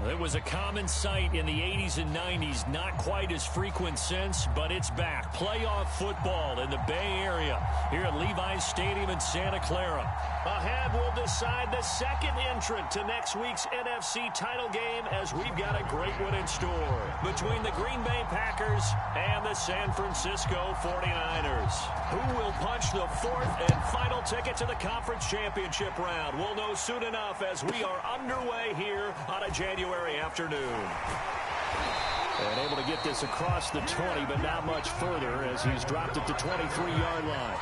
It was a common sight in the 80s and 90s. Not quite as frequent since, but it's back. Playoff football in the Bay Area here at Levi's Stadium in Santa Clara. Ahead, we'll decide the second entrant to next week's NFC title game as we've got a great one in store between the Green Bay Packers and the San Francisco 49ers. Who will punch the fourth and final ticket to the conference championship round? We'll know soon enough as we are underway here on a January afternoon. And able to get this across the 20, but not much further as he's dropped it to 23-yard line.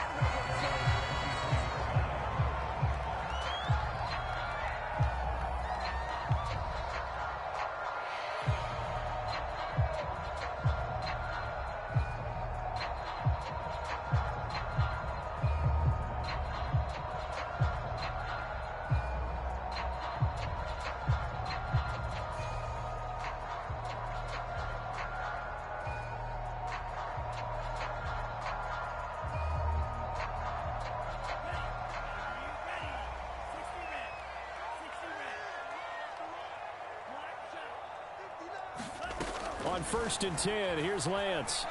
On 1st and 10, here's Lance.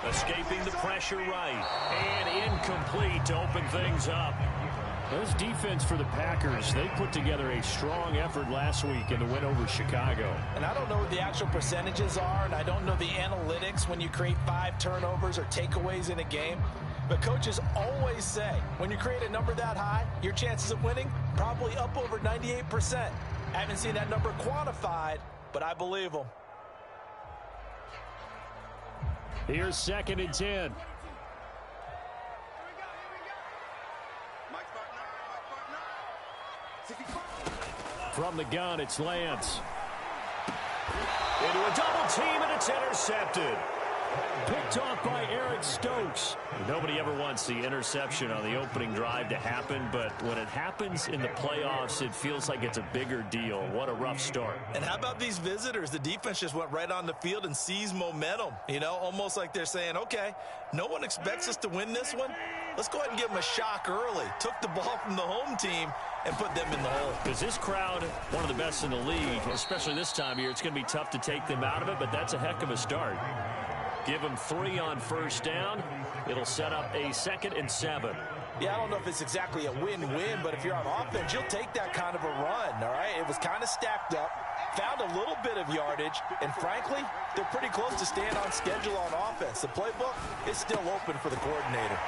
Escaping the pressure right. And incomplete to open things up. This defense for the Packers, they put together a strong effort last week in the win over Chicago. And I don't know what the actual percentages are, and I don't know the analytics when you create 5 turnovers or takeaways in a game. But coaches always say, when you create a number that high, your chances of winning probably up over 98%. I haven't seen that number quantified, but I believe them. Here's 2nd and 10. From the gun, it's Lance. Into a double team, and it's intercepted. Picked off by Eric Stokes. Nobody ever wants the interception on the opening drive to happen, but when it happens in the playoffs, it feels like it's a bigger deal. What a rough start. And how about these visitors? The defense just went right on the field and seized momentum. You know, almost like they're saying, okay, no one expects us to win this one. Let's go ahead and give them a shock early. Took the ball from the home team and put them in the hole. Because this crowd, one of the best in the league, especially this time of year, it's going to be tough to take them out of it, but that's a heck of a start. Give them 3 on 1st down. It'll set up a 2nd and 7. Yeah, I don't know if it's exactly a win-win, but if you're on offense, you'll take that kind of a run, all right? It was kind of stacked up, found a little bit of yardage, and frankly, they're pretty close to staying on schedule on offense. The playbook is still open for the coordinator.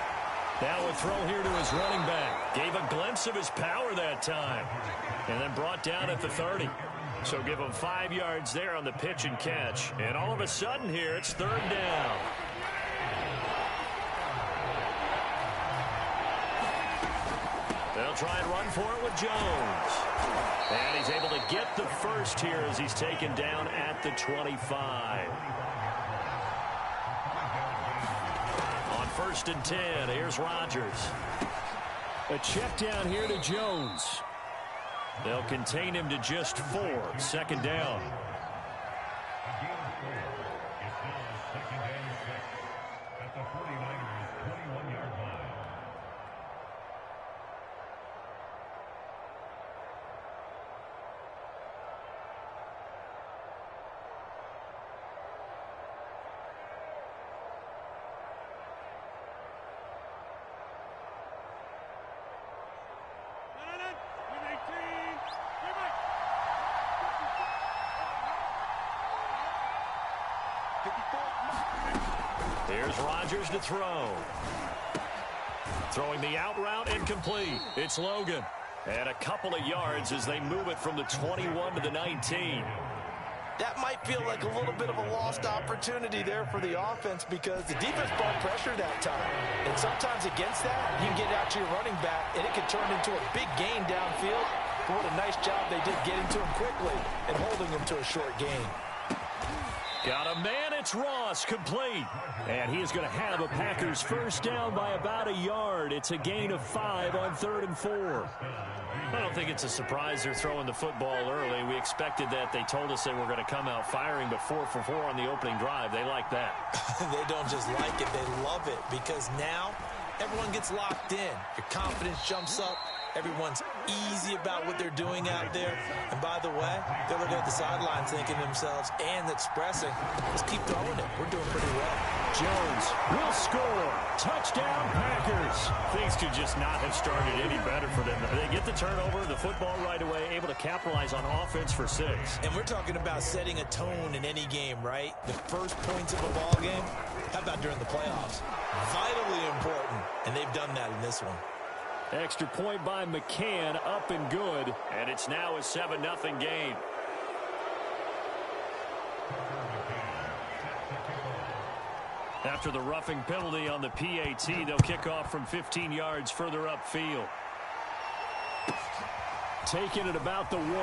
Now a throw here to his running back. Gave a glimpse of his power that time. And then brought down at the 30. So give him 5 yards there on the pitch and catch. And all of a sudden here, it's 3rd down. They'll try and run for it with Jones. And he's able to get the first here as he's taken down at the 25. On 1st and 10, here's Rodgers. A check down here to Jones. They'll contain him to just 4. 2nd down. Here's Rodgers to throw. Throwing the out route, incomplete. It's Logan. And a couple of yards as they move it from the 21 to the 19. That might feel like a little bit of a lost opportunity there for the offense because the defense brought pressure that time. And sometimes against that, you can get out to your running back, and it can turn into a big gain downfield. But what a nice job they did getting to him quickly and holding him to a short gain. Got a man, it's Ross, complete. And he is going to have a Packers first down by about a yard. It's a gain of 5 on 3rd and 4. I don't think it's a surprise they're throwing the football early. We expected that. They told us they were going to come out firing, but 4 for 4 on the opening drive. They like that. They don't just like it, they love it, because now everyone gets locked in. Your confidence jumps up, Everyone's easy about what they're doing out there. And by the way, they're looking at the sidelines thinking to themselves and expressing, let's keep throwing it. We're doing pretty well. Jones will score. Touchdown, Packers. Things could just not have started any better for them. They get the turnover, the football right away, able to capitalize on offense for 6. And we're talking about setting a tone in any game, right? The first points of a ball game. How about during the playoffs? Vitally important, and they've done that in this one. Extra point by McCann, up and good. And it's now a 7-0 game. After the roughing penalty on the PAT, they'll kick off from 15 yards further upfield. Taking it about the 1. And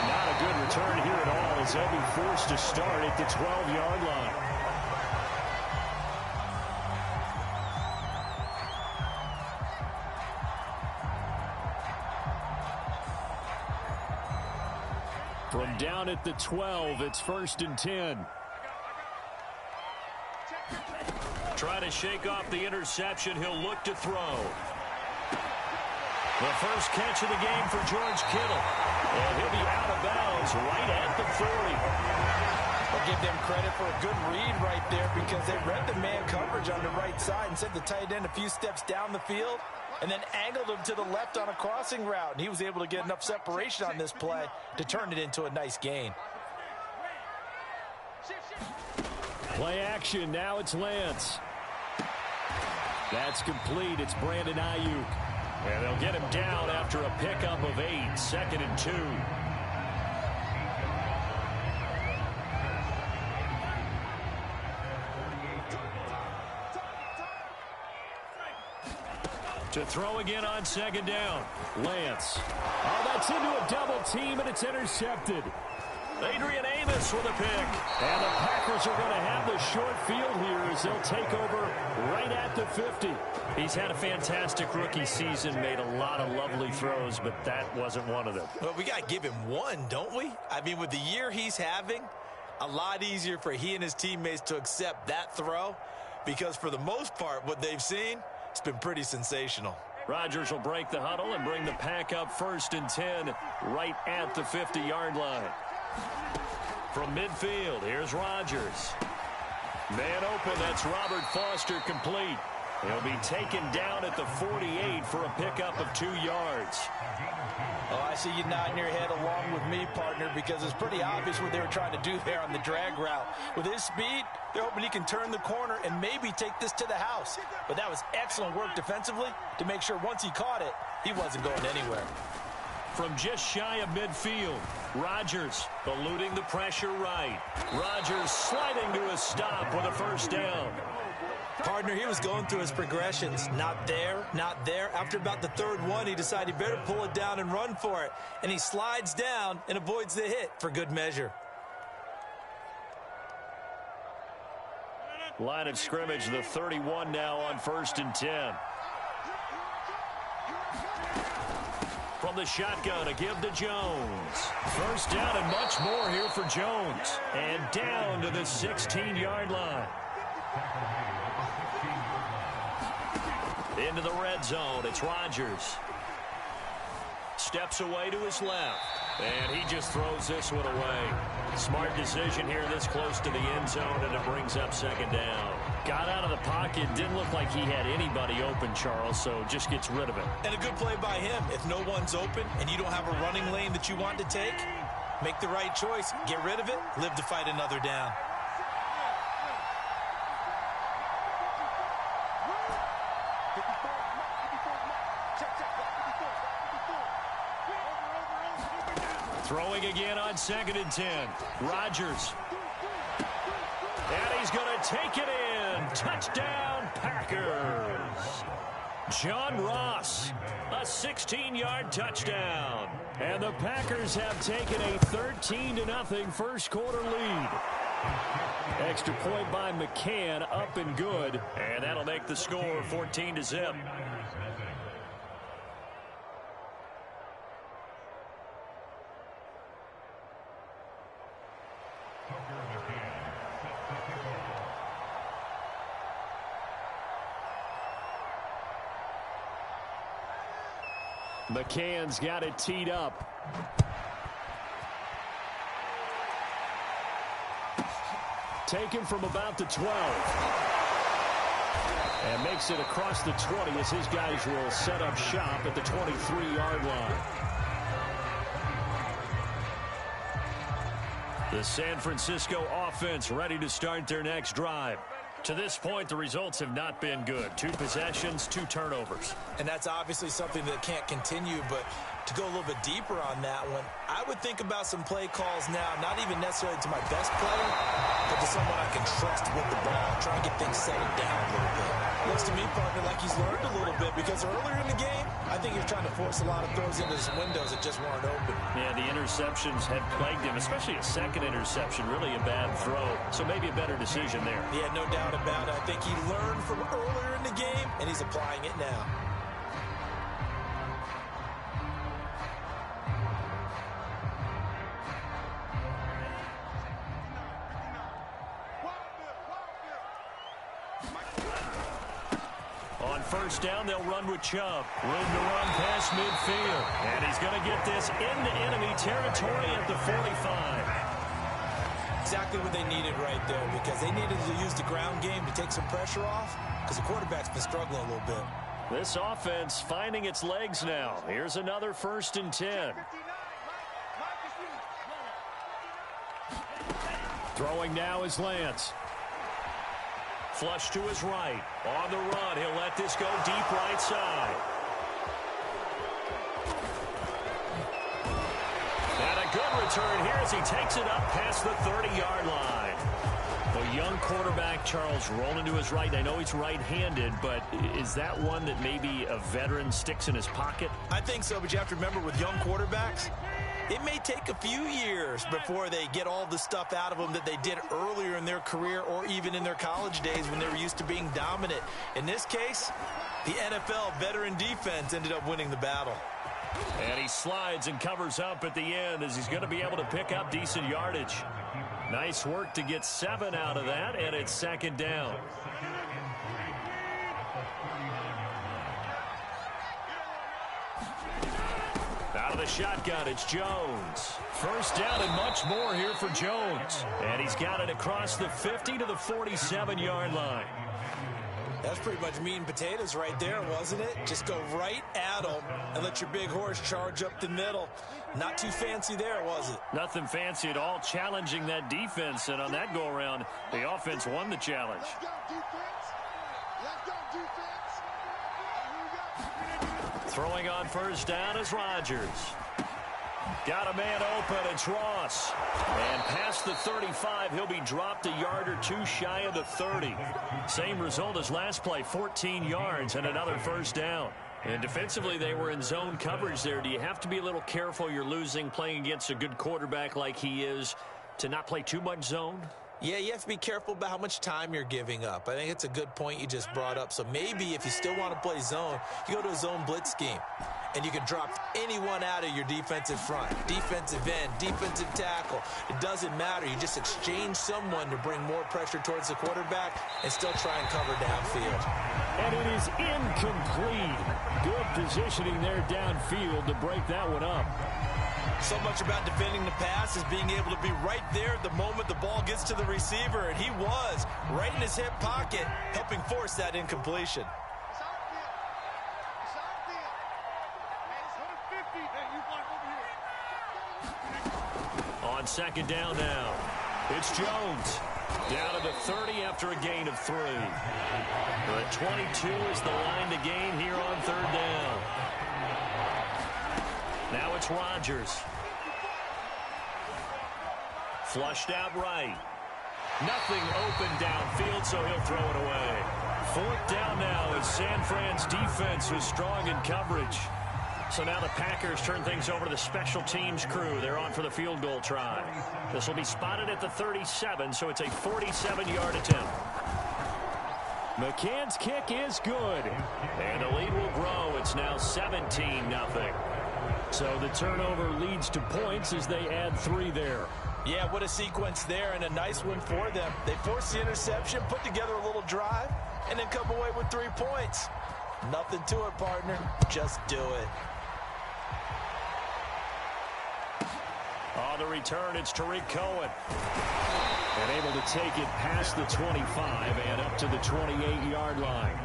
not a good return here at all as they'll be forced to start at the 12-yard line. From down at the 12, it's 1st and 10. Try to shake off the interception. He'll look to throw. The first catch of the game for George Kittle. And he'll be out of bounds right at the 30. I'll give them credit for a good read right there because they read the man coverage on the right side and sent the tight end a few steps down the field and then angled him to the left on a crossing route. And he was able to get enough separation on this play to turn it into a nice gain. Play action. Now it's Lance. That's complete. It's Brandon Ayuk. And they'll get him down after a pickup of 8. 2nd and 2. To throw again on 2nd down. Lance. Oh, that's into a double team, and it's intercepted. Adrian Amos with a pick. And the Packers are going to have the short field here as they'll take over right at the 50. He's had a fantastic rookie season, made a lot of lovely throws, but that wasn't one of them. Well, we got to give him one, don't we? I mean, with the year he's having, a lot easier for he and his teammates to accept that throw because for the most part, what they've seen, it's been pretty sensational. Rodgers will break the huddle and bring the pack up 1st and 10 right at the 50-yard line. From midfield, here's Rodgers. Man open, that's Robert Foster complete. He'll be taken down at the 48 for a pickup of 2 yards. Oh, I see you nodding your head along with me, partner, because it's pretty obvious what they were trying to do there on the drag route. With his speed, they're hoping he can turn the corner and maybe take this to the house. But that was excellent work defensively to make sure once he caught it, he wasn't going anywhere. From just shy of midfield, Rodgers eluding the pressure right. Rodgers sliding to a stop with a 1st down. Partner, he was going through his progressions. Not there, not there. After about the 3rd one, he decided he better pull it down and run for it. And he slides down and avoids the hit for good measure. Line of scrimmage, the 31 now on 1st and 10. From the shotgun, a give to Jones. 1st down and much more here for Jones. And down to the 16-yard line. Into the red zone, it's Rodgers. Steps away to his left. And he just throws this one away. Smart decision here this close to the end zone, and it brings up 2nd down. Got out of the pocket, didn't look like he had anybody open, Charles, so just gets rid of it. And a good play by him. If no one's open and you don't have a running lane that you want to take, make the right choice. Get rid of it, live to fight another down. Throwing again on 2nd and 10. Rodgers. And he's going to take it in. Touchdown, Packers. John Ross, a 16-yard touchdown. And the Packers have taken a 13-0 first quarter lead. Extra point by McCann, up and good. And that'll make the score 14-0. McCann's got it teed up. Taken from about the 12. And makes it across the 20 as his guys will set up shop at the 23-yard line. The San Francisco offense ready to start their next drive. To this point, the results have not been good. 2 possessions, 2 turnovers. And that's obviously something that can't continue, but to go a little bit deeper on that one, I would think about some play calls now, not even necessarily to my best player, but to someone I can trust with the ball, try and get things settled down a little bit. Looks to me, partner, like he's learned a little bit, because earlier in the game, I think he was trying to force a lot of throws into some windows that just weren't open. Yeah, the interceptions had plagued him, especially a second interception, really a bad throw. So maybe a better decision there. Yeah, no doubt about it. I think he learned from earlier in the game, and he's applying it now. On first down, they'll run with Chubb. Room to run past midfield. And he's going to get this into enemy territory at the 45. Exactly what they needed right there, because they needed to use the ground game to take some pressure off, because the quarterback's been struggling a little bit. This offense finding its legs now. Here's another 1st and 10. Throwing now is Lance. Flush to his right. On the run, he'll let this go deep right side. And a good return here as he takes it up past the 30-yard line. The young quarterback, Charles, rolling to his right. I know he's right-handed, but is that one that maybe a veteran sticks in his pocket? I think so, but you have to remember with young quarterbacks, it may take a few years before they get all the stuff out of them that they did earlier in their career or even in their college days when they were used to being dominant. In this case, the NFL veteran defense ended up winning the battle. And he slides and covers up at the end as he's going to be able to pick up decent yardage. Nice work to get 7 out of that, and it's 2nd down. Out of the shotgun, it's Jones. First down and much more here for Jones. And he's got it across the 50 to the 47-yard line. That's pretty much meat and potatoes right there, wasn't it? Just go right at them and let your big horse charge up the middle. Not too fancy there, was it? Nothing fancy at all, challenging that defense. And on that go-around, the offense won the challenge. Let's go, defense. Let's go, defense. Throwing on first down is Rodgers. Got a man open, it's Ross. And past the 35, he'll be dropped a yard or 2 shy of the 30. Same result as last play, 14 yards and another 1st down. And defensively, they were in zone coverage there. Do you have to be a little careful you're losing playing against a good quarterback like he is to not play too much zone? Yeah, you have to be careful about how much time you're giving up. I think it's a good point you just brought up. So maybe if you still want to play zone, you go to a zone blitz scheme. And you can drop anyone out of your defensive front. Defensive end, defensive tackle. It doesn't matter. You just exchange someone to bring more pressure towards the quarterback and still try and cover downfield. And it is incomplete. Good positioning there downfield to break that one up. So much about defending the pass is being able to be right there the moment the ball gets to the receiver. And he was right in his hip pocket, helping force that incompletion. On 2nd down now, it's Jones. Down to the 30 after a gain of 3. The 22 is the line to gain here on 3rd down. Now it's Rodgers. Flushed out right. Nothing open downfield, so he'll throw it away. 4th down now as San Fran's defense was strong in coverage. So now the Packers turn things over to the special teams crew. They're on for the field goal try. This will be spotted at the 37, so it's a 47-yard attempt. McCann's kick is good. And the lead will grow. It's now 17-0. So the turnover leads to points as they add 3 there. Yeah, what a sequence there, and a nice one for them. They forced the interception, put together a little drive, and then come away with 3 points. Nothing to it, partner. Just do it. On the return, it's Tariq Cohen. And able to take it past the 25 and up to the 28-yard line.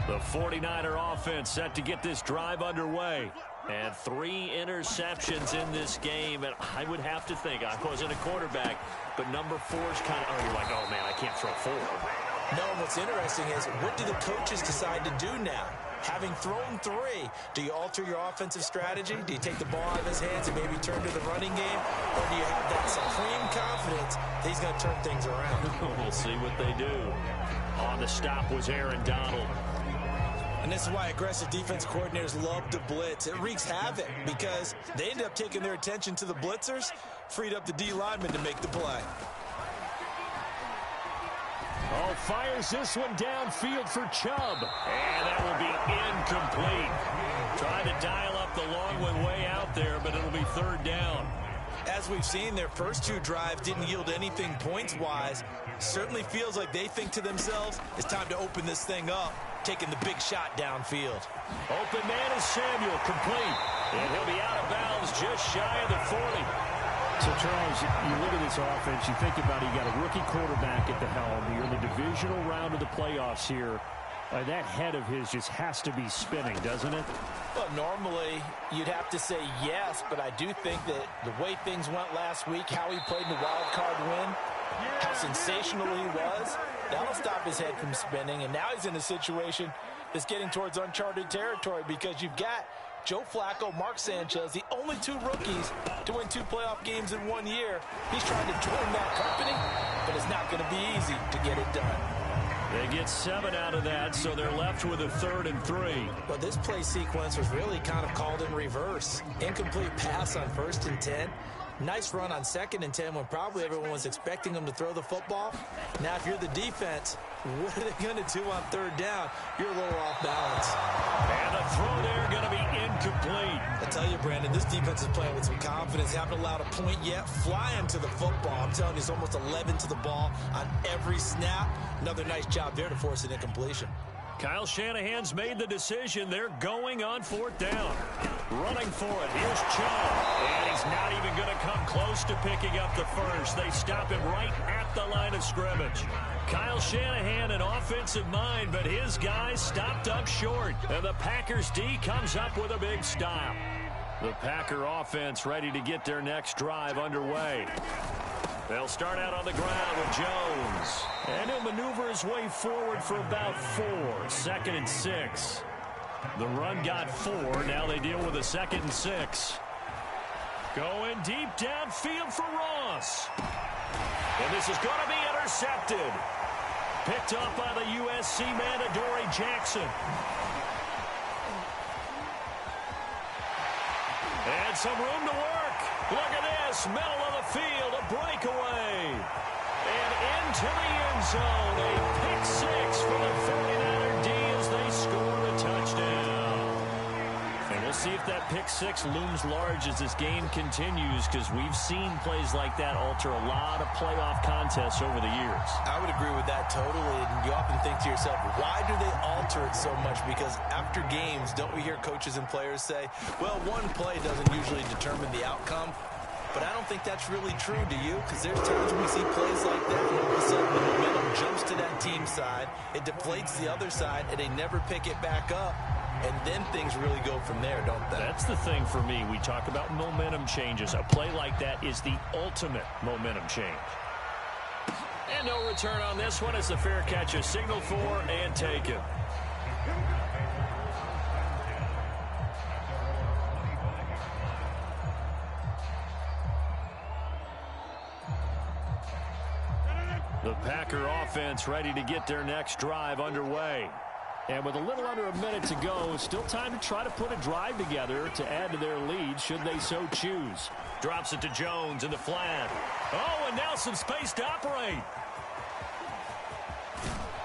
The 49er offense set to get this drive underway. And 3 interceptions in this game. And I would have to think, I wasn't a quarterback, but number 4's kind of, you're like, oh, man, I can't throw 4. No, what's interesting is, what do the coaches decide to do now? Having thrown 3, do you alter your offensive strategy? Do you take the ball out of his hands and maybe turn to the running game? Or do you have that supreme confidence that he's going to turn things around? We'll see what they do. On the stop was Aaron Donald. And this is why aggressive defense coordinators love to blitz. It wreaks havoc because they end up taking their attention to the blitzers, freed up the D lineman to make the play. Oh, fires this one downfield for Chubb. And that will be incomplete. Trying to dial up the long one way out there, but it'll be 3rd down. As we've seen, their first 2 drives didn't yield anything points-wise. Certainly feels like they think to themselves, it's time to open this thing up, taking the big shot downfield. Open man is Samuel, complete. And he'll be out of bounds just shy of the 40. So, Charles, you look at this offense, you think about it, you got a rookie quarterback at the helm. You're in the divisional round of the playoffs here. That head of his just has to be spinning, doesn't it? Well, normally you'd have to say yes, but I do think that the way things went last week, how he played in the wild card win, how sensational he was, that'll stop his head from spinning. And now he's in a situation that's getting towards uncharted territory because you've got Joe Flacco, Mark Sanchez, the only 2 rookies to win 2 playoff games in 1 year. He's trying to join that company, but it's not going to be easy to get it done. They get 7 out of that, so they're left with a 3rd and 3. But this play sequence was really kind of called in reverse. Incomplete pass on 1st and 10. Nice run on 2nd and 10 when probably everyone was expecting them to throw the football. Now, if you're the defense, what are they going to do on 3rd down? You're a little off balance. And the throw there going to be incomplete. I tell you, Brandon, this defense is playing with some confidence. Haven't allowed a point yet. Flying to the football. I'm telling you, it's almost 11 to the ball on every snap. Another nice job there to force an incompletion. Kyle Shanahan's made the decision. They're going on 4th down. Running for it. Here's Chubb. And he's not even going to come close to picking up the first. They stop him right at the line of scrimmage. Kyle Shanahan, an offensive mind, but his guys stopped up short. And the Packers D comes up with a big stop. The Packer offense ready to get their next drive underway. They'll start out on the ground with Jones. And he'll maneuver his way forward for about 4. 2nd and 6. The run got 4. Now they deal with a 2nd and 6. Going deep downfield for Ross. And this is going to be intercepted. Picked up by the USC man, Adoree Jackson. And some room to work. Look at this. Middle of the field. A breakaway. And into the end zone. A pick 6 for the 49er D as they score the touchdown. And we'll see if that pick 6 looms large as this game continues, because we've seen plays like that alter a lot of playoff contests over the years. I would agree with that totally. And you often think to yourself, why do they alter it so much? Because after games, don't we hear coaches and players say, well, one play doesn't usually determine the outcome. But I don't think that's really true, do you? Because there's times when we see plays like that, and all of a sudden the momentum jumps to that team side, it deflates the other side, and they never pick it back up. And then things really go from there, don't they? That's the thing for me. We talk about momentum changes. A play like that is the ultimate momentum change. And no return on this one. It's a fair catch, a signal for, and taken. The Packer offense ready to get their next drive underway. And with a little under a minute to go, still time to try to put a drive together to add to their lead should they so choose. Drops it to Jones in the flat. Oh, and now some space to operate.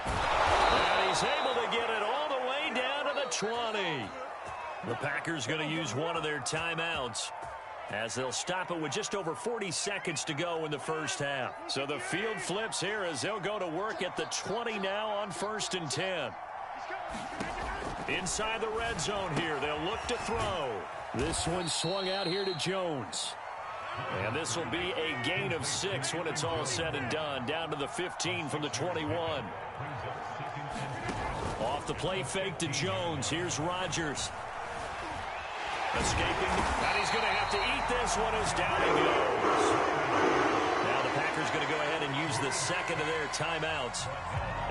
And he's able to get it all the way down to the 20. The Packers going to use one of their timeouts, as they'll stop it with just over 40 seconds to go in the first half. So the field flips here as they'll go to work at the 20 now on 1st and 10. Inside the red zone here, they'll look to throw. This one swung out here to Jones. And this will be a gain of 6 when it's all said and done. Down to the 15 from the 21. Off the play fake to Jones. Here's Rodgers. Escaping. And he's going to have to eat this one as down he goes. Now the Packers going to go ahead and use the second of their timeouts,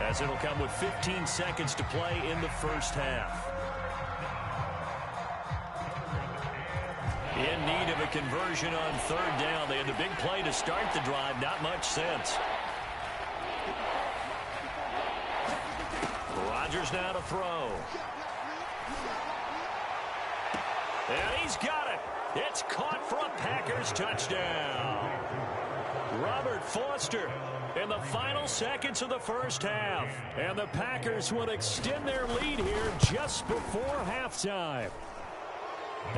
as it'll come with 15 seconds to play in the first half. In need of a conversion on third down. They had the big play to start the drive. Not much sense. Rodgers now to throw. And he's got it. It's caught for a Packers touchdown. Robert Foster in the final seconds of the first half. And the Packers will extend their lead here just before halftime.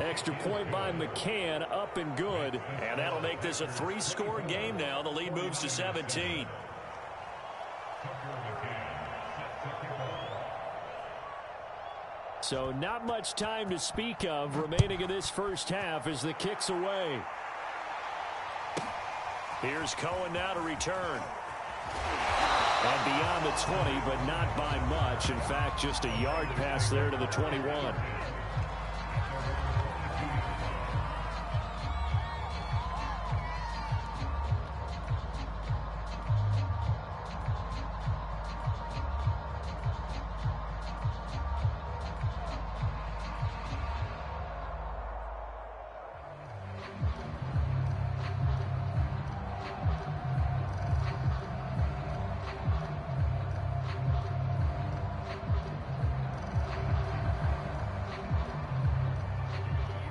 Extra point by McCann, up and good. And that'll make this a 3-score game now. The lead moves to 17. So not much time to speak of remaining in this first half as the kick's away. Here's Cohen now to return. And beyond the 20, but not by much. In fact, just a yard pass there to the 21.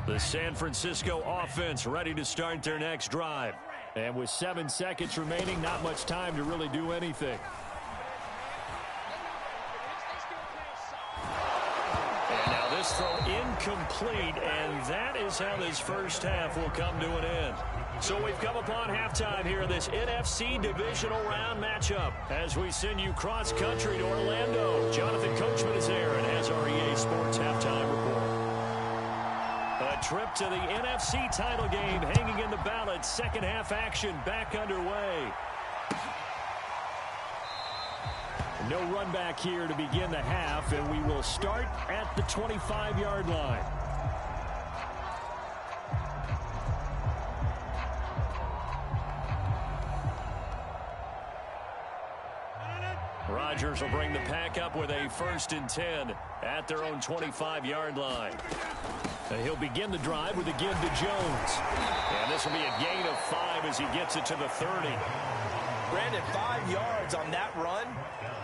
The San Francisco offense ready to start their next drive. And with 7 seconds remaining, not much time to really do anything. And now this throw incomplete, and that is how this first half will come to an end. So we've come upon halftime here in this NFC divisional round matchup. As we send you cross-country to Orlando, Jonathan Coachman is there and has our EA Sports halftime report. A trip to the NFC title game hanging in the balance. Second half action back underway. No run back here to begin the half, and we will start at the 25-yard line. Rodgers will bring the pack up with a 1st and 10 at their own 25-yard line. He'll begin the drive with a give to Jones. And this will be a gain of 5 as he gets it to the 30. Brandon, 5 yards on that run.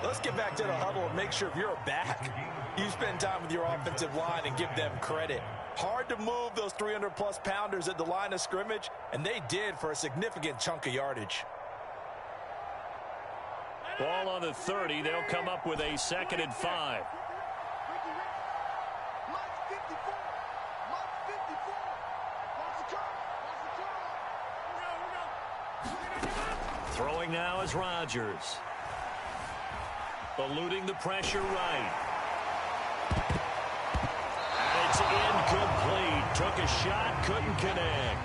Let's get back to the huddle and make sure if you're a back, you spend time with your offensive line and give them credit. Hard to move those 300-plus pounders at the line of scrimmage, and they did for a significant chunk of yardage. Ball on the 30. They'll come up with a 2nd and 5. Throwing now is Rodgers. Eluding the pressure right. And it's incomplete. Took a shot, couldn't connect.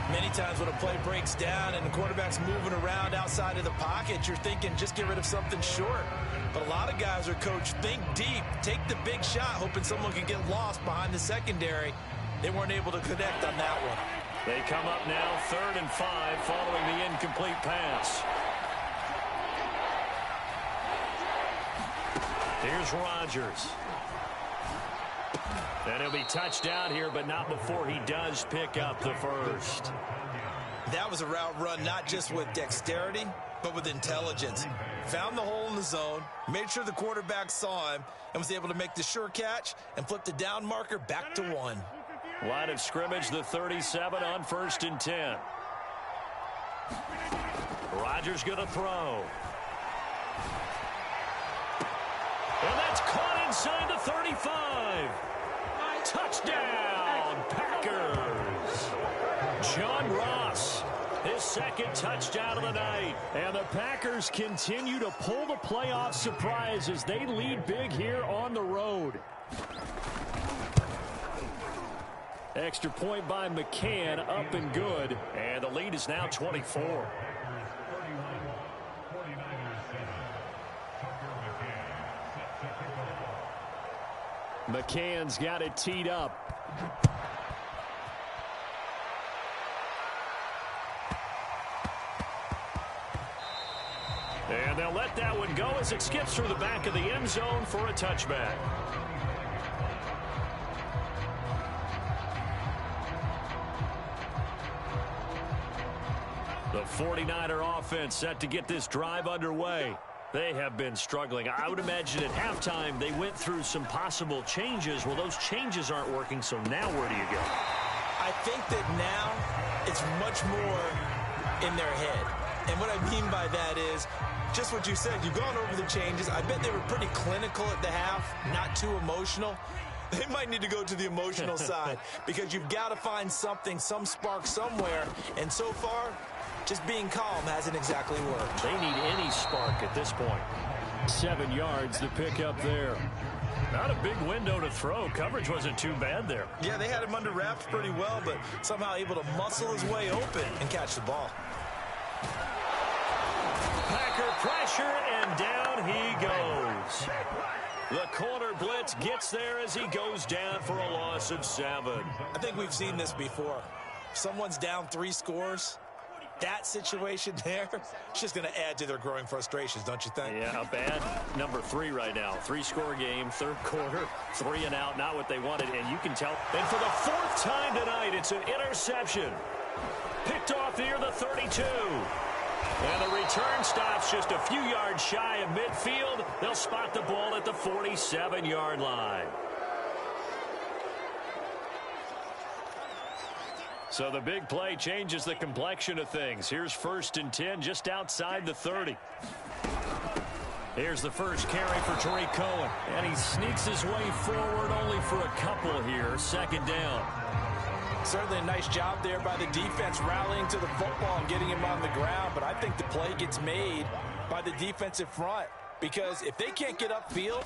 Many times when a play breaks down and the quarterback's moving around outside of the pocket, you're thinking just get rid of something short. But a lot of guys are coached, think deep, take the big shot, hoping someone can get lost behind the secondary. They weren't able to connect on that one. They come up now 3rd and 5 following the incomplete pass. Here's Rodgers. And he'll be touched down here, but not before he does pick up the 1st. That was a route run not just with dexterity, but with intelligence. Found the hole in the zone, made sure the quarterback saw him, and was able to make the sure catch and flip the down marker back to 1. Line of scrimmage, the 37 on 1st and 10. Rodgers going to throw. And that's caught inside the 35. Touchdown, Packers. John Ross, his 2nd touchdown of the night. And the Packers continue to pull the playoff surprise as they lead big here on the road. Extra point by McCann, up and good. And the lead is now 24. McCann's got it teed up. And they'll let that one go as it skips through the back of the end zone for a touchback. The 49er offense set to get this drive underway. They have been struggling. I would imagine at halftime they went through some possible changes. Well, those changes aren't working, so now where do you go? I think that now it's much more in their head. And what I mean by that is just what you said. You've gone over the changes. I bet they were pretty clinical at the half, not too emotional. They might need to go to the emotional side because you've got to find something, some spark somewhere. And so far, just being calm hasn't exactly worked. They need any spark at this point. 7 yards to pick up there. Not a big window to throw. Coverage wasn't too bad there. Yeah, they had him under wraps pretty well, but somehow able to muscle his way open and catch the ball. Packer pressure, and down he goes. The corner blitz gets there as he goes down for a loss of 7. I think we've seen this before. Someone's down 3 scores. That situation there, it's just going to add to their growing frustrations, don't you think? Yeah, a bad number 3 right now. 3-score game, third quarter, 3 and out, not what they wanted, and you can tell. And for the 4th time tonight, it's an interception. Picked off near the 32. And the return stops just a few yards shy of midfield. They'll spot the ball at the 47-yard line. So the big play changes the complexion of things. Here's 1st and 10 just outside the 30. Here's the first carry for Tariq Cohen. And he sneaks his way forward only for a couple here. 2nd down. Certainly a nice job there by the defense rallying to the football and getting him on the ground. But I think the play gets made by the defensive front. Because if they can't get upfield,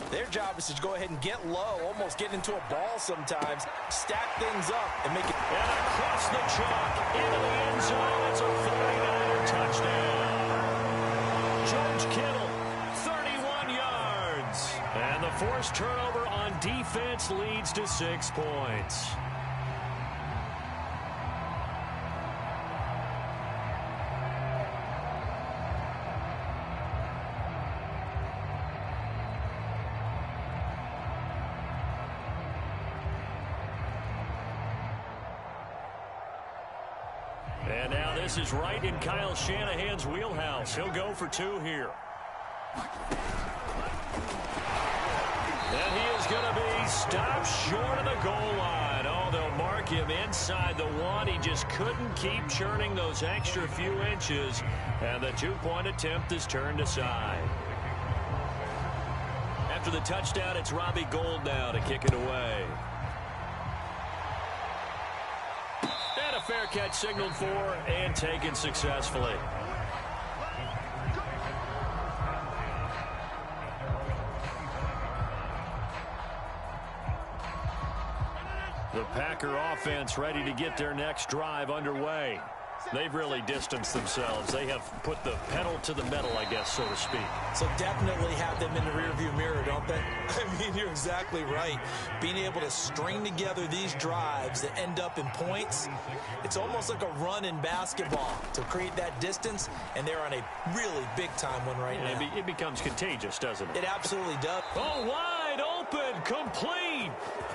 their job is to go ahead and get low, almost get into a ball sometimes, stack things up, and make it. And across the chalk, into the end zone, it's a 49er touchdown. George Kittle, 31 yards. And the forced turnover on defense leads to 6 points. And now this is right in Kyle Shanahan's wheelhouse. He'll go for 2 here. And he is going to be stopped short of the goal line. Oh, they'll mark him inside the 1. He just couldn't keep churning those extra few inches. And the 2-point attempt is turned aside. After the touchdown, it's Robbie Gould now to kick it away. And a fair catch signaled for and taken successfully. The Packer offense ready to get their next drive underway. They've really distanced themselves. They have put the pedal to the metal, I guess, so to speak. So definitely have them in the rearview mirror, don't they? I mean, you're exactly right. Being able to string together these drives that end up in points, it's almost like a run in basketball to create that distance, and they're on a really big-time one right now. It becomes contagious, doesn't it? It absolutely does. Oh, wide open, complete.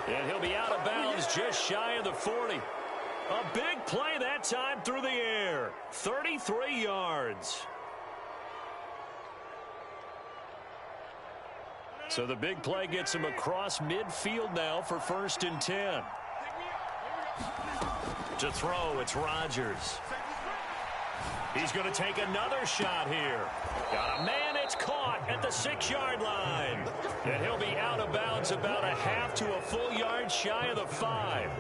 And he'll be out of bounds just shy of the 40. A big play that time through the air. 33 yards. So the big play gets him across midfield now for 1st and 10. To throw, it's Rodgers. He's going to take another shot here. Got a man, it's caught at the 6-yard line. And he'll be out of bounds about a half to a full yard shy of the 5.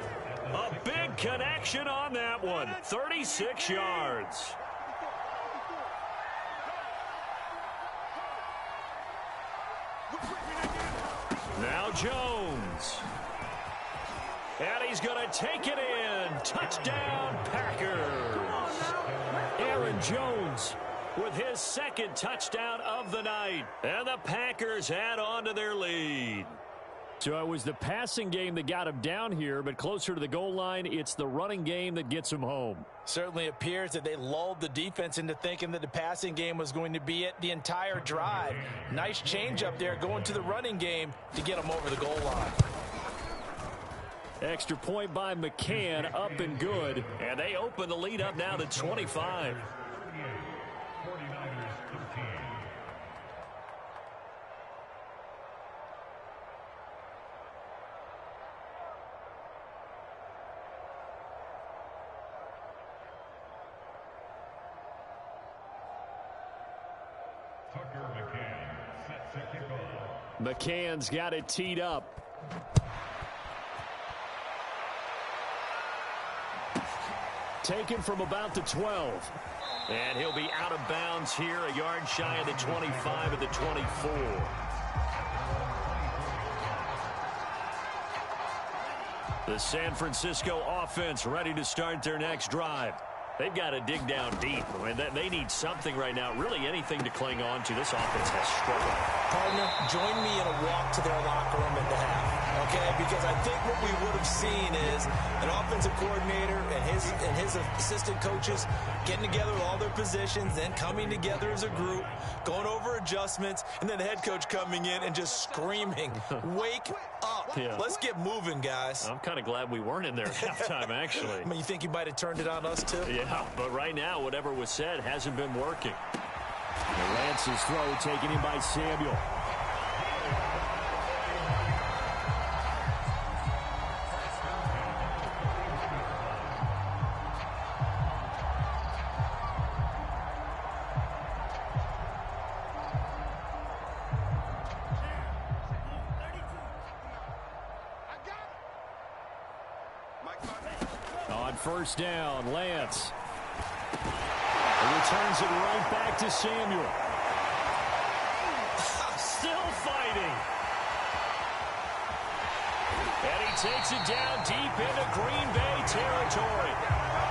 A big connection on that one. 36 yards. Now Jones. And he's going to take it in. Touchdown, Packers. Aaron Jones with his second touchdown of the night. And the Packers add on to their lead. So it was the passing game that got him down here, but closer to the goal line, it's the running game that gets him home. Certainly appears that they lulled the defense into thinking that the passing game was going to be it the entire drive. Nice change up there going to the running game to get them over the goal line. Extra point by McCann, up and good. And they open the lead up now to 25. McCann's got it teed up. Taken from about the 12. And he'll be out of bounds here, a yard shy of the 25 at the 24. The San Francisco offense ready to start their next drive. They've got to dig down deep. I mean, they need something right now, really anything to cling on to. This offense has struggled. Partner, join me in a walk to their locker room at the half, okay? Because I think what we would have seen is an offensive coordinator and his assistant coaches getting together with all their positions, then coming together as a group, going over adjustments, and then the head coach coming in and just screaming, wake up. Yeah. Let's get moving, guys. I'm kind of glad we weren't in there at halftime, actually. I mean, you think you might have turned it on us, too? Yeah, but right now, whatever was said hasn't been working. Lance's throw taken in by Samuel. On first down, Lance. He returns it right back to Samuel. Still fighting. And he takes it down deep into Green Bay territory.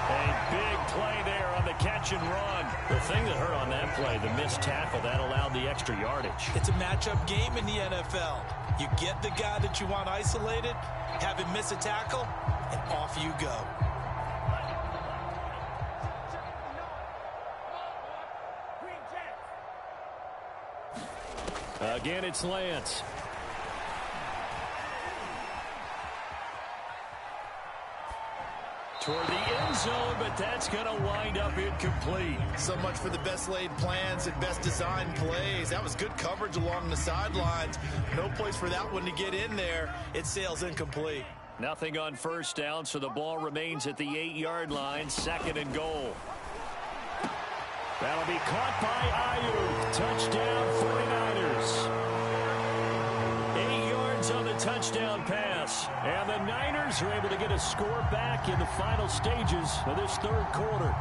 A big play there on the catch and run. The thing that hurt on that play, the missed tackle, that allowed the extra yardage. It's a matchup game in the NFL. You get the guy that you want isolated, have him miss a tackle, and off you go. Again, it's Lance. Toward the end zone, but that's going to wind up incomplete. So much for the best laid plans and best designed plays. That was good coverage along the sidelines. No place for that one to get in there. It sails incomplete. Nothing on first down, so the ball remains at the 8-yard line, 2nd and goal. That'll be caught by Ayuk. Touchdown 49ers. 8 yards on the touchdown pass. And the Niners are able to get a score back in the final stages of this third quarter.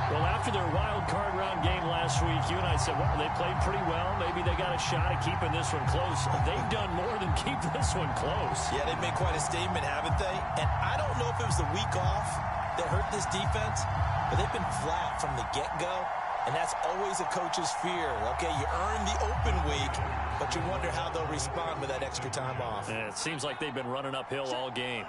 Well, after their wild card round game last week, you and I said, well, they played pretty well. Maybe they got a shot at keeping this one close. They've done more than keep this one close. Yeah, they've made quite a statement, haven't they? And I don't know if it was the week off that hurt this defense, but they've been flat from the get-go. And that's always a coach's fear. Okay, you earn the open week, but you wonder how they'll respond with that extra time off. And it seems like they've been running uphill all game.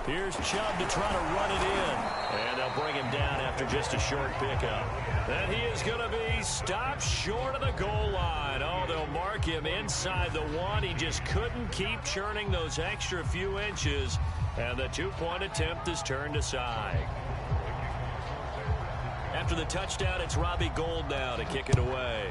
Here's Chubb to try to run it in. And they'll bring him down after just a short pickup. And he is going to be stopped short of the goal line. Oh, they'll mark him inside the 1. He just couldn't keep churning those extra few inches. And the 2-point attempt is turned aside. After the touchdown, it's Robbie Gould now to kick it away.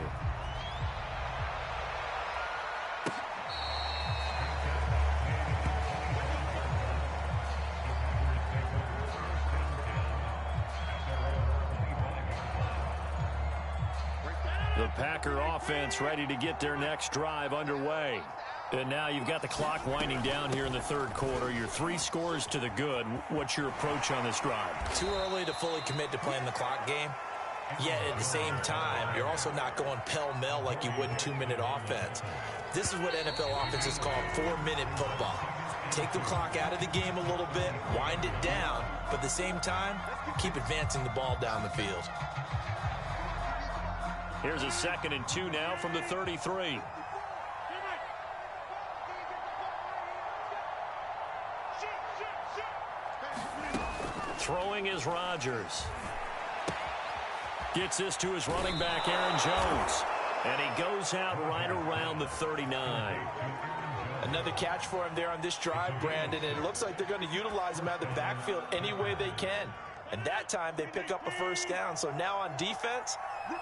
The Packer offense ready to get their next drive underway. And now you've got the clock winding down here in the third quarter. You're 3 scores to the good. What's your approach on this drive? Too early to fully commit to playing the clock game. Yet at the same time, you're also not going pell-mell like you would in 2-minute offense. This is what NFL offenses call 4-minute football. Take the clock out of the game a little bit, wind it down, but at the same time, keep advancing the ball down the field. Here's a 2nd and 2 now from the 33. Throwing is Rodgers. Gets this to his running back, Aaron Jones. And he goes out right around the 39. Another catch for him there on this drive, Brandon, and it looks like they're going to utilize him out of the backfield any way they can. And that time they pick up a first down. So now on defense,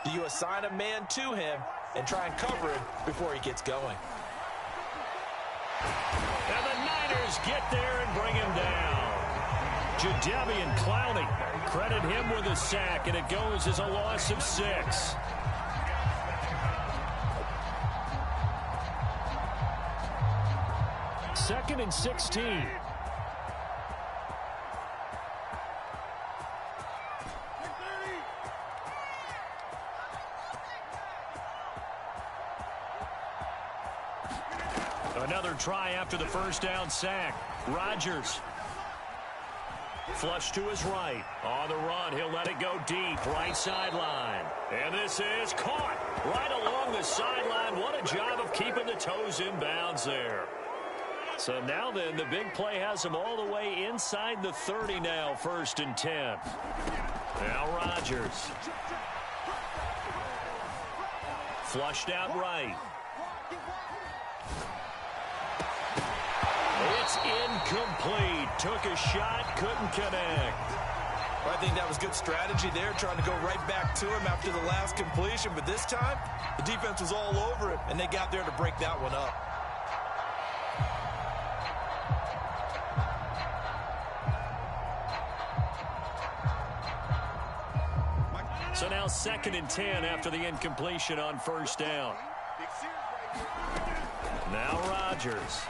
do you assign a man to him and try and cover him before he gets going? And the Niners get there and bring him down. Jadeveon Clowney, credit him with a sack, and it goes as a loss of 6. Second and 16. Another try after the first down sack. Rodgers. Flush to his right. On the run, he'll let it go deep. Right sideline. And this is caught right along the sideline. What a job of keeping the toes in bounds there. So now then, the big play has him all the way inside the 30 now, 1st and 10. Now Rodgers. Flushed out right. It's incomplete. Took a shot, couldn't connect. Well, I think that was good strategy there, trying to go right back to him after the last completion. But this time, the defense was all over it, and they got there to break that one up. So now 2nd and 10 after the incompletion on first down. Now Rodgers.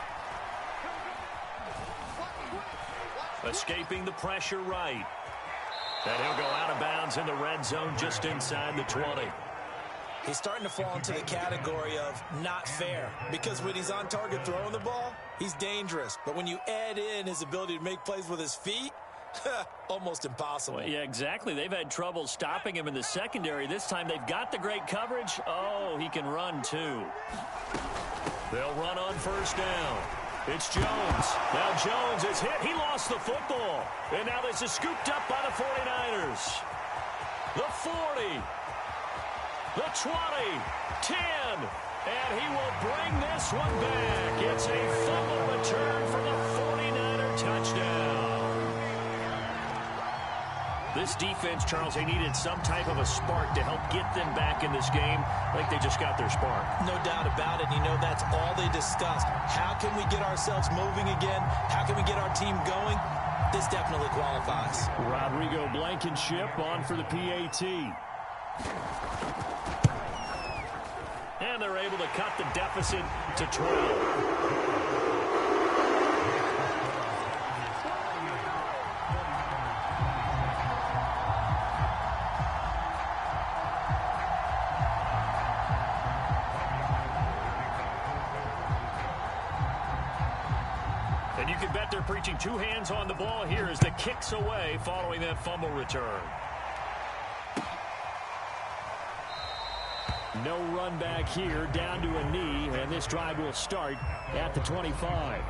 Escaping the pressure right. And he'll go out of bounds in the red zone just inside the 20. He's starting to fall into the category of not fair, because when he's on target throwing the ball, he's dangerous. But when you add in his ability to make plays with his feet, almost impossible. Well, yeah, exactly. They've had trouble stopping him in the secondary. This time they've got the great coverage. Oh, he can run too. They'll run on first down. It's Jones. Now Jones is hit. He lost the football. And now this is scooped up by the 49ers. The 40. The 20. 10. And he will bring this one back. It's a fumble return for the 49er touchdown. This defense, Charles, they needed some type of a spark to help get them back in this game. Like they just got their spark. No doubt about it. You know, that's all they discussed. How can we get ourselves moving again? How can we get our team going? This definitely qualifies. Rodrigo Blankenship on for the PAT. And they're able to cut the deficit to 12. And you can bet they're preaching two hands on the ball here as the kick's away following that fumble return. No run back here, down to a knee, and this drive will start at the 25.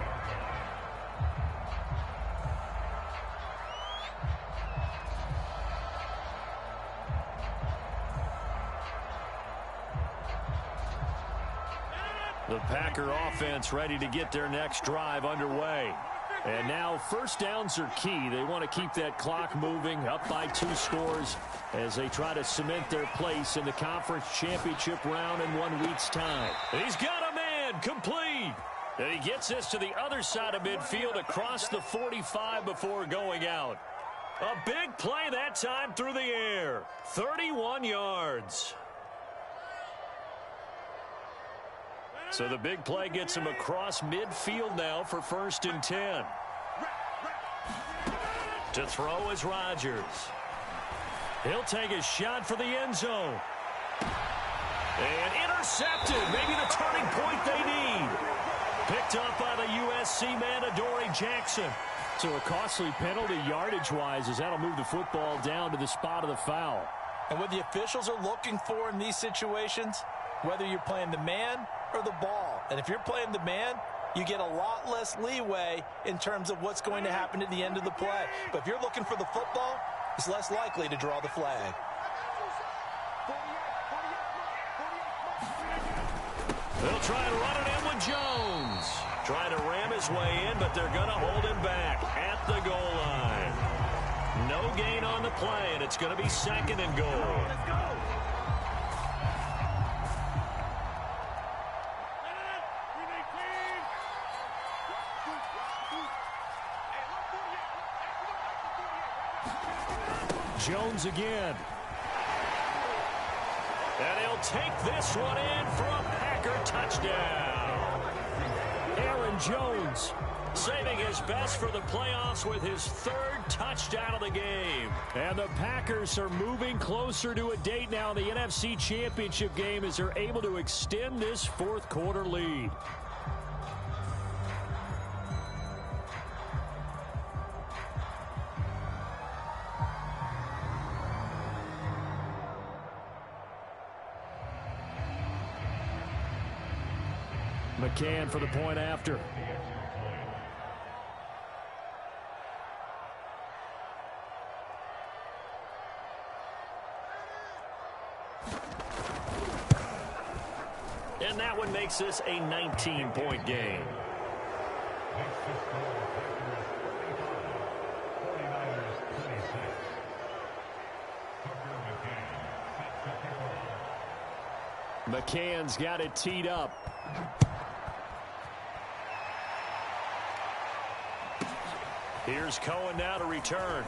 The Packer offense ready to get their next drive underway. And now first downs are key. They want to keep that clock moving, up by 2 scores as they try to cement their place in the conference championship round in 1 week's time. He's got a man, complete. And he gets this to the other side of midfield across the 45 before going out. A big play that time through the air. 31 yards. So the big play gets him across midfield now for 1st and 10. To throw is Rodgers. He'll take a shot for the end zone. And intercepted. Maybe the turning point they need. Picked up by the USC man, Adoree Jackson. So a costly penalty yardage-wise as that'll move the football down to the spot of the foul. And what the officials are looking for in these situations, whether you're playing the man or the ball. And if you're playing the man, you get a lot less leeway in terms of what's going to happen at the end of the play. But if you're looking for the football, it's less likely to draw the flag. They'll try to run it in with Jones. Trying to ram his way in, but they're going to hold him back at the goal line. No gain on the play, and it's going to be second and goal. Let's go. Jones again. And he'll take this one in for a Packer touchdown. Aaron Jones saving his best for the playoffs with his third touchdown of the game. And the Packers are moving closer to a date now in the NFC Championship game as they're able to extend this fourth quarter lead. McCann for the point after. And that one makes this a 19-point game. McCann's got it teed up. Here's Cohen now to return.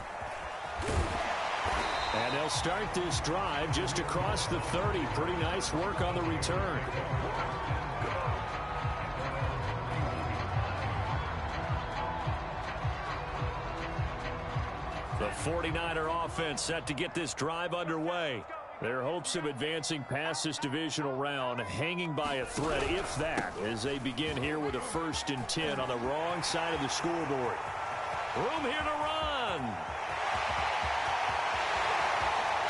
And they'll start this drive just across the 30. Pretty nice work on the return. The 49er offense set to get this drive underway. Their hopes of advancing past this divisional round hanging by a thread, if that, as they begin here with a 1st and 10 on the wrong side of the scoreboard. Room here to run.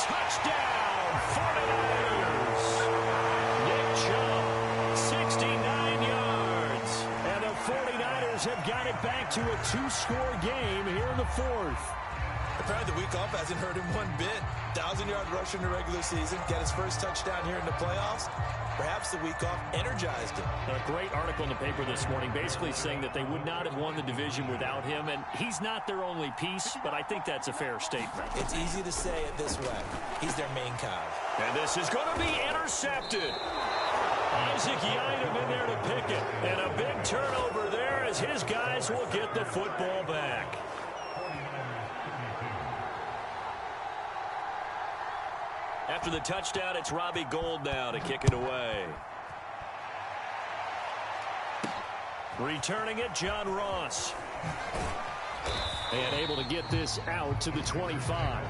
Touchdown, 49ers. Nick Chubb, 69 yards. And the 49ers have got it back to a 2-score game here in the 4th. Apparently the week off hasn't hurt him one bit. 1,000-yard rush in the regular season. Get his first touchdown here in the playoffs. Perhaps the week off energized him. A great article in the paper this morning basically saying that they would not have won the division without him. And he's not their only piece, but I think that's a fair statement. It's easy to say it this way. He's their main cog. And this is going to be intercepted. Isaac Yiadom in there to pick it. And a big turnover there as his guys will get the football back. After the touchdown, it's Robbie Gould now to kick it away. Returning it, John Ross. And able to get this out to the 25.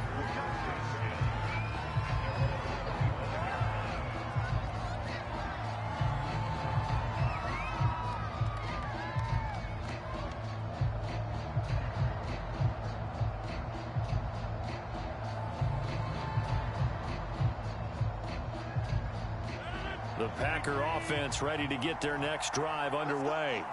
The Packer offense ready to get their next drive underway.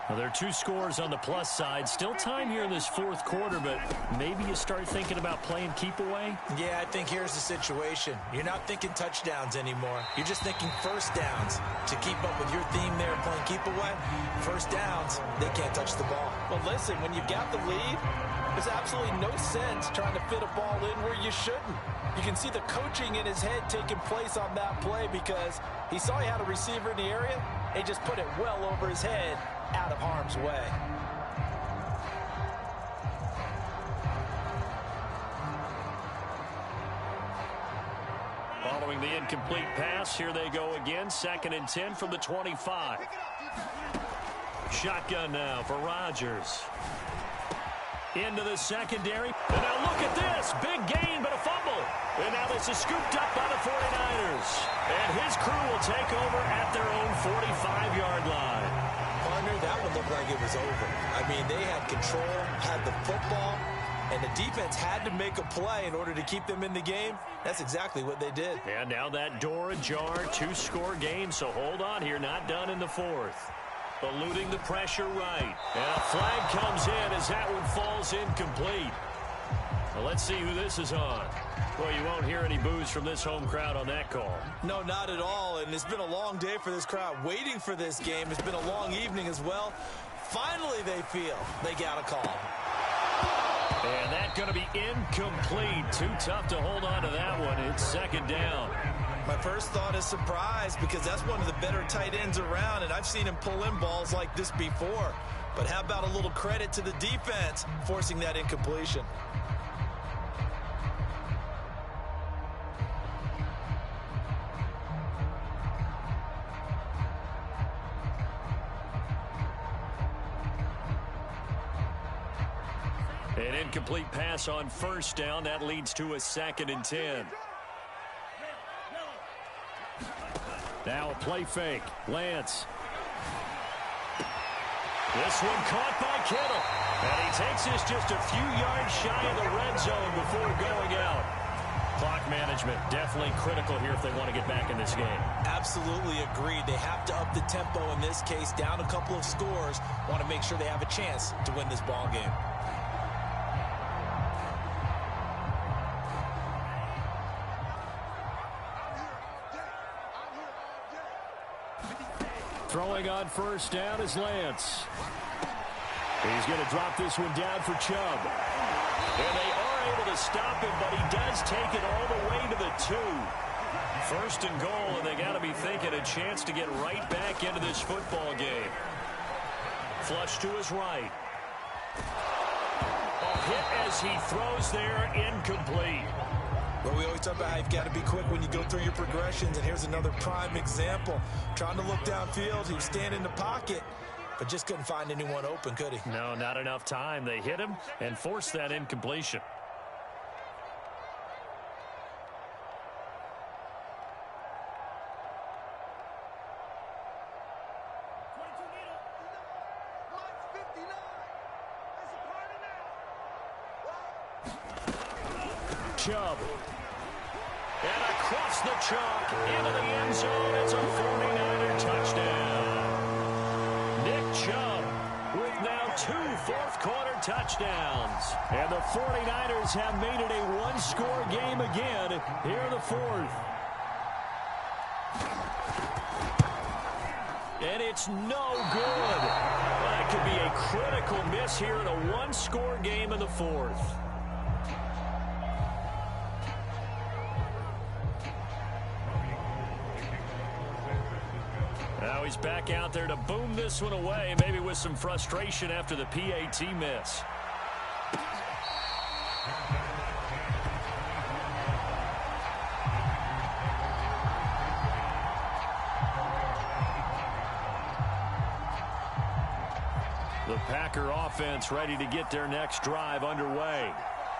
Well, there are 2 scores on the plus side. Still time here in this 4th quarter, but maybe you start thinking about playing keep away? Yeah, I think here's the situation. You're not thinking touchdowns anymore. You're just thinking first downs. To keep up with your theme there playing keep away, first downs, they can't touch the ball. Well, listen, when you've got the lead, there's absolutely no sense trying to fit a ball in where you shouldn't. You can see the coaching in his head taking place on that play because he saw he had a receiver in the area. He just put it well over his head, out of harm's way. Following the incomplete pass, here they go again. 2nd and 10 from the 25. Shotgun now for Rodgers. into the secondary. And now look at this. Big gain, but a fumble. And now this is scooped up by the 49ers. And his crew will take over at their own 45-yard line. Partner, that one looked like it was over. I mean, they had control, had the football, and the defense had to make a play in order to keep them in the game. That's exactly what they did. And now that door ajar, 2-score game, so hold on here, not done in the fourth. Eluding the pressure right. And a flag comes in as that one falls incomplete. Well, let's see who this is on. Well, you won't hear any boos from this home crowd on that call. No, not at all, and it's been a long day for this crowd waiting for this game. It's been a long evening as well. Finally, they feel they got a call. And that's going to be incomplete. Too tough to hold on to that one. It's second down. My first thought is surprise because that's one of the better tight ends around, and I've seen him pull in balls like this before. But how about a little credit to the defense forcing that incompletion? An incomplete pass on first down. That leads to a 2nd and 10. Now a play fake. Lance. This one caught by Kittle. And he takes this just a few yards shy of the red zone before going out. Clock management definitely critical here if they want to get back in this game. Absolutely agreed. They have to up the tempo in this case. Down a couple of scores. Want to make sure they have a chance to win this ball game. Throwing on first down is Lance. He's going to drop this one down for Chubb. And they are able to stop him, but he does take it all the way to the 2. First and goal, and they got to be thinking a chance to get right back into this football game. Flush to his right. A hit as he throws there, incomplete. Well, we always talk about how you've got to be quick when you go through your progressions, and here's another prime example. Trying to look downfield, he was standing in the pocket, but just couldn't find anyone open, could he? No, not enough time. They hit him and forced that incompletion. Chubb. And across the chalk into the end zone. It's a 49er touchdown. Nick Chubb with now 2 fourth-quarter touchdowns. And the 49ers have made it a one-score game again here in the fourth. And it's no good. That could be a critical miss here in a one-score game in the fourth. Now he's back out there to boom this one away, maybe with some frustration after the PAT miss. The Packer offense ready to get their next drive underway.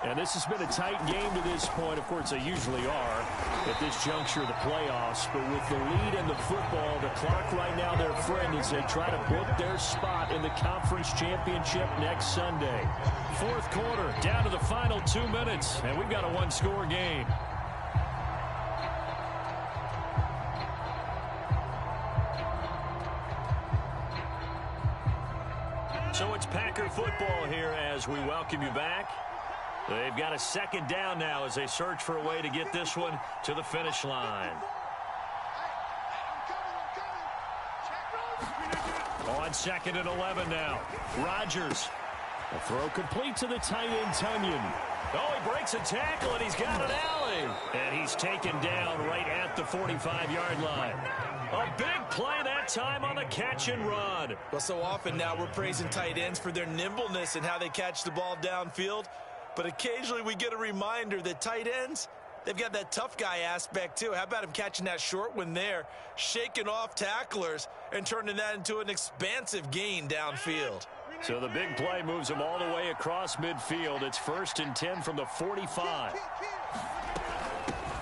And this has been a tight game to this point. Of course, they usually are at this juncture of the playoffs. But with the lead in the football, the clock right now their friend as they try to book their spot in the conference championship next Sunday. Fourth quarter, down to the final 2 minutes, and we've got a one-score game. So it's Packer football here as we welcome you back. They've got a second down now as they search for a way to get this one to the finish line. On 2nd and 11 now. Rodgers. A throw complete to the tight end, Tunyon. Oh, he breaks a tackle, and he's got an alley. And he's taken down right at the 45-yard line. A big play that time on the catch and run. Well, so often now we're praising tight ends for their nimbleness and how they catch the ball downfield. But occasionally we get a reminder that tight ends, they've got that tough guy aspect too. How about him catching that short one there, shaking off tacklers, and turning that into an expansive gain downfield? So the big play moves them all the way across midfield. It's 1st and 10 from the 45.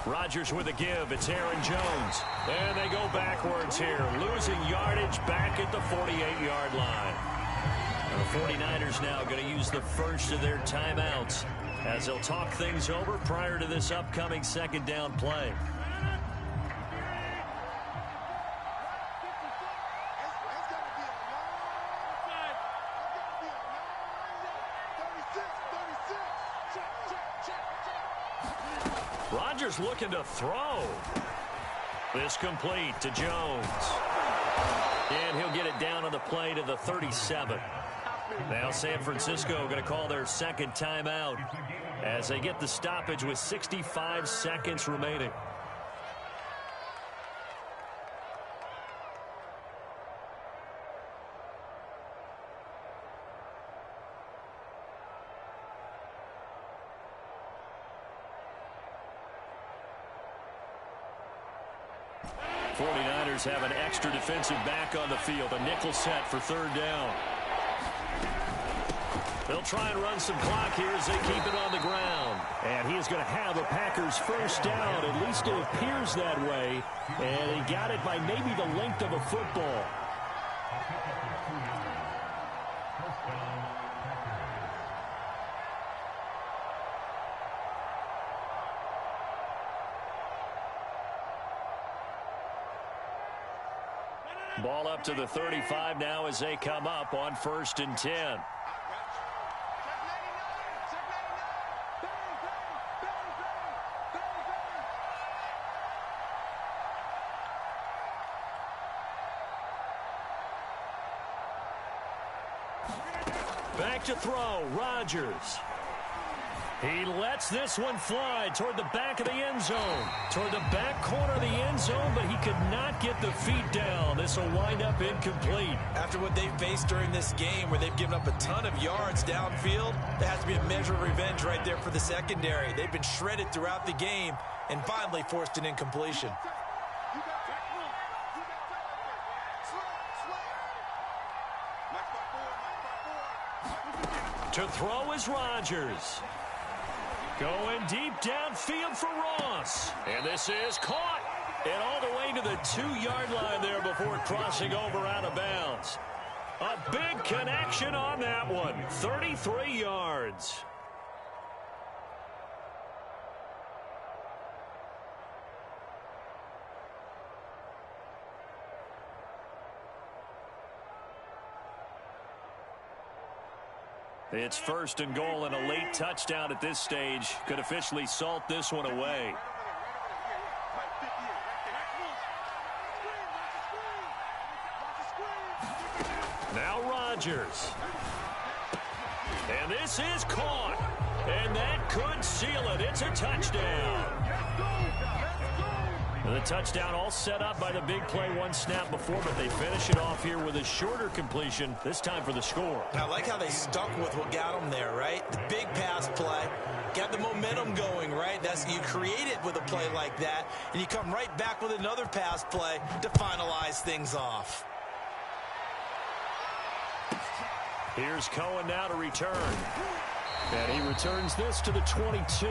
Rodgers with a give. It's Aaron Jones. And they go backwards here, losing yardage back at the 48-yard line. The 49ers now going to use the first of their timeouts as they'll talk things over prior to this upcoming second down play. Rodgers looking to throw. This complete to Jones. And he'll get it down on the play to the 37. Now San Francisco going to call their second timeout as they get the stoppage with 65 seconds remaining. Have an extra defensive back on the field. A nickel set for 3rd down. They'll try and run some clock here as they keep it on the ground. And he is going to have a Packers first down. At least it appears that way. And he got it by maybe the length of a football. Ball up to the 35 now as they come up on 1st and 10. Back to throw, Rodgers. He lets this one fly toward the back of the end zone. Toward the back corner of the end zone, but he could not get the feet down. This will wind up incomplete. After what they've faced during this game where they've given up a ton of yards downfield, there has to be a measure of revenge right there for the secondary. They've been shredded throughout the game and finally forced an incompletion. To throw is Rodgers. Going deep downfield for Ross. And this is caught. And all the way to the 2-yard line there before crossing over out of bounds. A big connection on that one. 33 yards. It's 1st and goal, and a late touchdown at this stage could officially salt this one away. Now Rodgers. And this is caught. And that could seal it. It's a touchdown. And the touchdown all set up by the big play one snap before, but they finish it off here with a shorter completion, this time for the score. I like how they stuck with what got them there, right? The big pass play, got the momentum going, right? You create it with a play like that, and you come right back with another pass play to finalize things off. Here's Cohen now to return. And he returns this to the 22.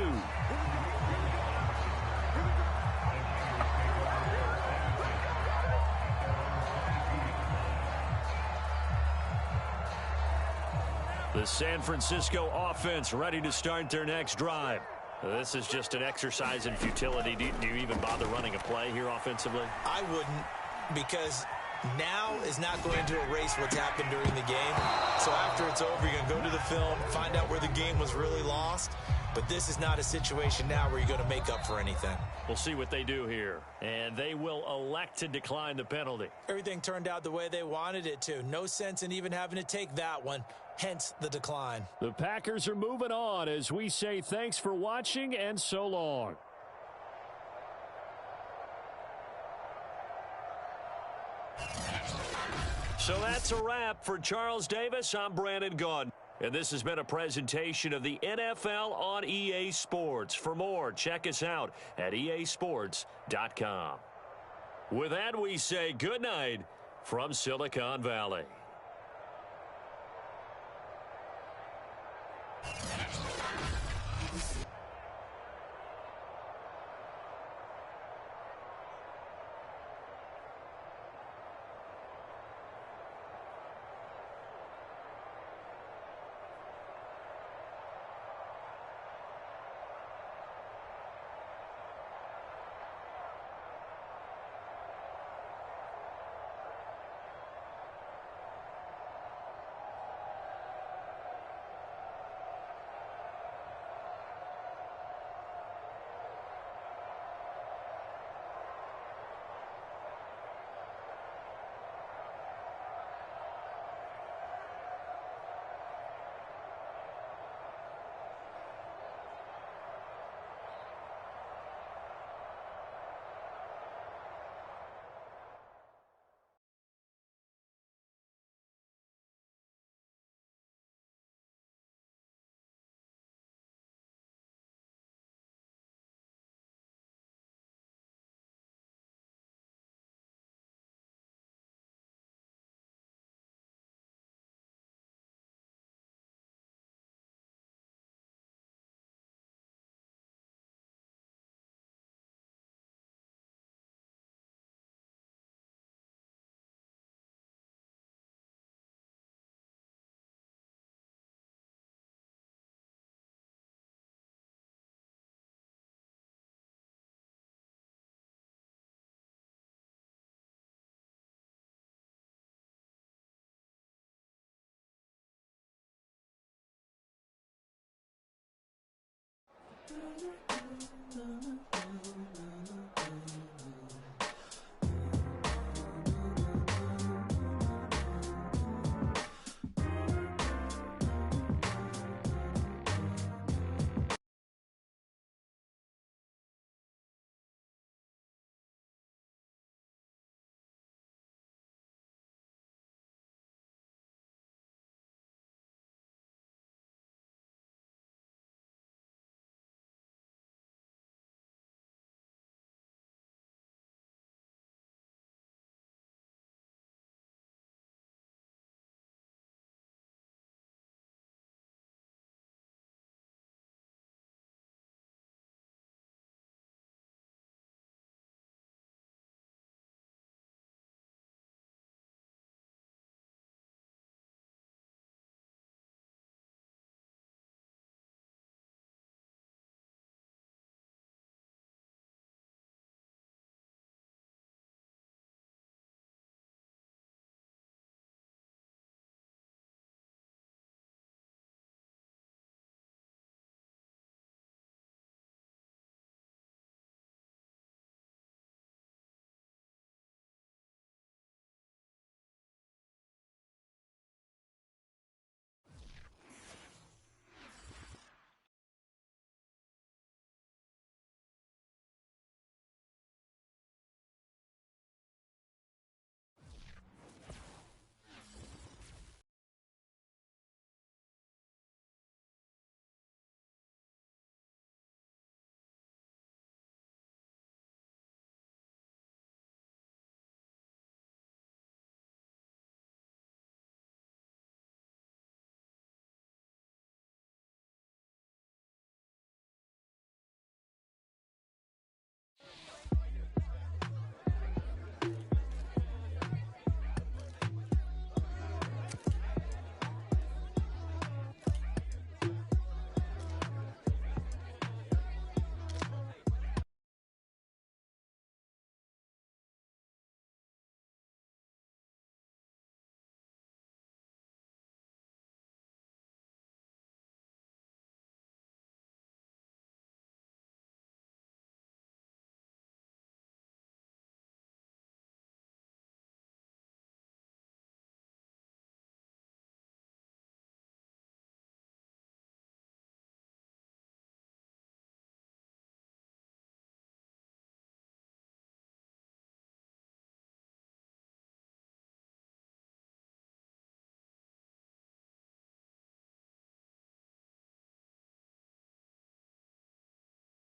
The San Francisco offense ready to start their next drive. This is just an exercise in futility. Do you even bother running a play here offensively? I wouldn't, because now is not going to erase what's happened during the game. So after it's over, you're going to go to the film, find out where the game was really lost. But this is not a situation now where you're going to make up for anything. We'll see what they do here. And they will elect to decline the penalty. Everything turned out the way they wanted it to. No sense in even having to take that one. Hence the decline. The Packers are moving on as we say thanks for watching and so long. So that's a wrap for Charles Davis. I'm Brandon Gaudin. And this has been a presentation of the NFL on EA Sports. For more, check us out at easports.com. With that, we say good night from Silicon Valley.